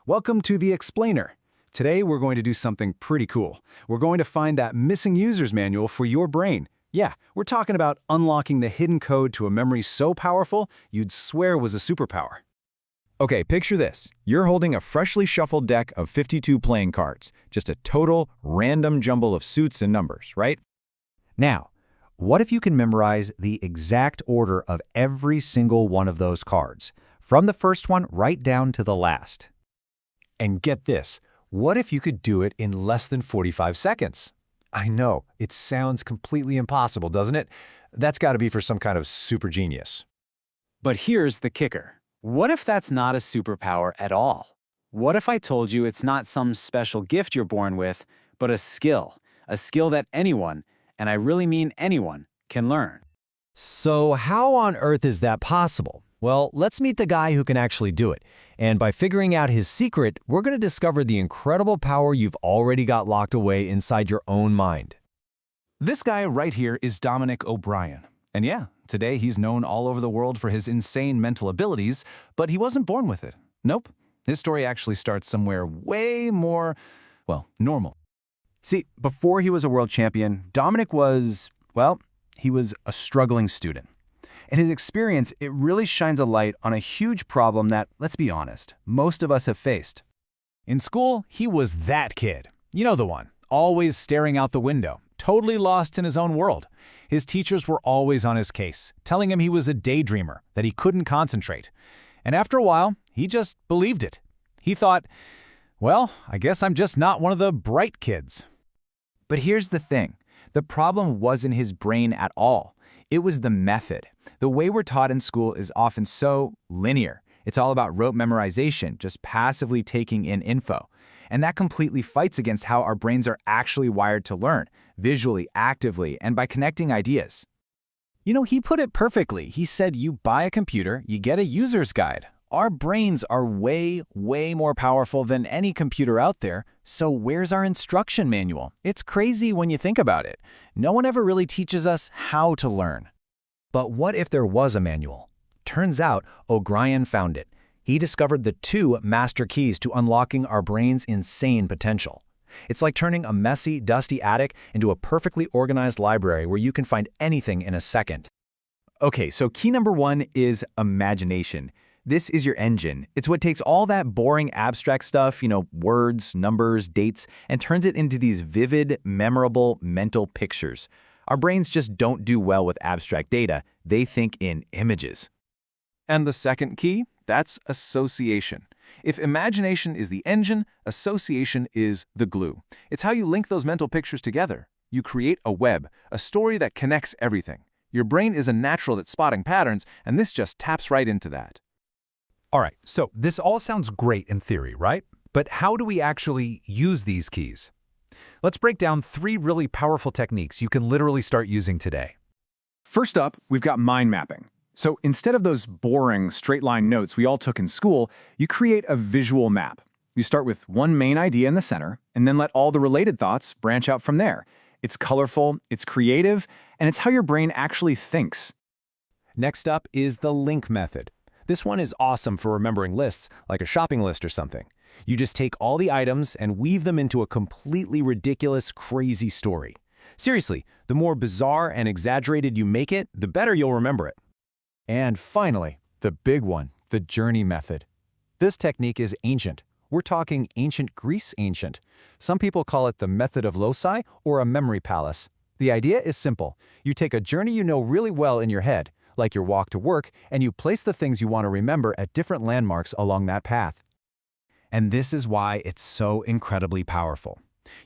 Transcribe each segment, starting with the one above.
Welcome to The Explainer. Today we're going to do something pretty cool. We're going to find that missing user's manual for your brain. Yeah, we're talking about unlocking the hidden code to a memory so powerful you'd swear was a superpower. Okay, picture this. You're holding a freshly shuffled deck of 52 playing cards, just a total random jumble of suits and numbers, right? Now, what if you can memorize the exact order of every single one of those cards, from the first one right down to the last? And get this, what if you could do it in less than 45 seconds? I know, it sounds completely impossible, doesn't it? That's got to be for some kind of super genius. But here's the kicker. What if that's not a superpower at all? What if I told you it's not some special gift you're born with, but a skill that anyone, and I really mean anyone, can learn? So how on earth is that possible? Well, let's meet the guy who can actually do it. And by figuring out his secret, we're going to discover the incredible power you've already got locked away inside your own mind. This guy right here is Dominic O'Brien. And yeah, today he's known all over the world for his insane mental abilities, but he wasn't born with it. Nope. His story actually starts somewhere way more, well, normal. See, before he was a world champion, Dominic was, well, he was a struggling student. And his experience, it really shines a light on a huge problem that, let's be honest, most of us have faced. In school, he was that kid. You know the one, always staring out the window, totally lost in his own world. His teachers were always on his case, telling him he was a daydreamer, that he couldn't concentrate. And after a while, he just believed it. He thought, well, I guess I'm just not one of the bright kids. But here's the thing. The problem wasn't his brain at all. It was the method. The way we're taught in school is often so linear. It's all about rote memorization, just passively taking in info. And that completely fights against how our brains are actually wired to learn, visually, actively, and by connecting ideas. You know, he put it perfectly. He said you buy a computer, you get a user's guide. Our brains are way, way more powerful than any computer out there, so where's our instruction manual? It's crazy when you think about it. No one ever really teaches us how to learn. But what if there was a manual? Turns out O'Brien found it. He discovered the 2 master keys to unlocking our brain's insane potential. It's like turning a messy, dusty attic into a perfectly organized library where you can find anything in a second. Okay, so key number 1 is imagination. This is your engine. It's what takes all that boring abstract stuff, words, numbers, dates, and turns it into these vivid, memorable mental pictures. Our brains just don't do well with abstract data. They think in images. And the second key, that's association. If imagination is the engine, association is the glue. It's how you link those mental pictures together. You create a web, a story that connects everything. Your brain is a natural at spotting patterns, and this just taps right into that. All right, so this all sounds great in theory, right? But how do we actually use these keys? Let's break down 3 really powerful techniques you can literally start using today. First up, we've got mind mapping. So instead of those boring straight-line notes we all took in school, you create a visual map. You start with one main idea in the center, and then let all the related thoughts branch out from there. It's colorful, it's creative, and it's how your brain actually thinks. Next up is the link method. This one is awesome for remembering lists, like a shopping list or something. You just take all the items and weave them into a completely ridiculous, crazy story. Seriously, the more bizarre and exaggerated you make it, the better you'll remember it. And finally, the big one, the journey method. This technique is ancient. We're talking ancient Greece ancient. Some people call it the method of loci or a memory palace. The idea is simple. You take a journey you know really well in your head, like your walk to work, and you place the things you want to remember at different landmarks along that path. And this is why it's so incredibly powerful.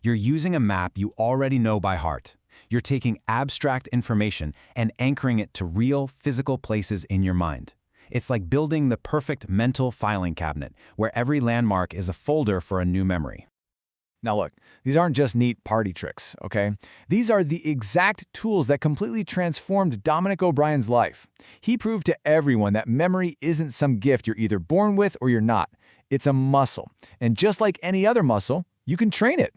You're using a map you already know by heart. You're taking abstract information and anchoring it to real, physical places in your mind. It's like building the perfect mental filing cabinet, where every landmark is a folder for a new memory. Now look, these aren't just neat party tricks, okay? These are the exact tools that completely transformed Dominic O'Brien's life. He proved to everyone that memory isn't some gift you're either born with or you're not. It's a muscle, and just like any other muscle, you can train it.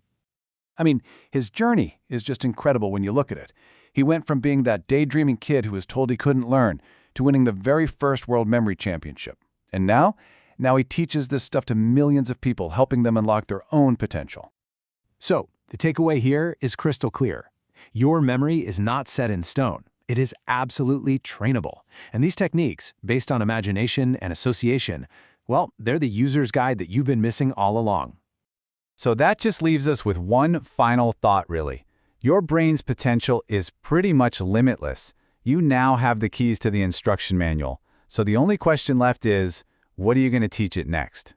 I mean, his journey is just incredible when you look at it. He went from being that daydreaming kid who was told he couldn't learn to winning the very first World Memory Championship. And now, Now he teaches this stuff to millions of people, helping them unlock their own potential. So, the takeaway here is crystal clear. Your memory is not set in stone. It is absolutely trainable. And these techniques, based on imagination and association, well, they're the user's guide that you've been missing all along. So that just leaves us with one final thought, really. Your brain's potential is pretty much limitless. You now have the keys to the instruction manual. So the only question left is, what are you going to teach it next?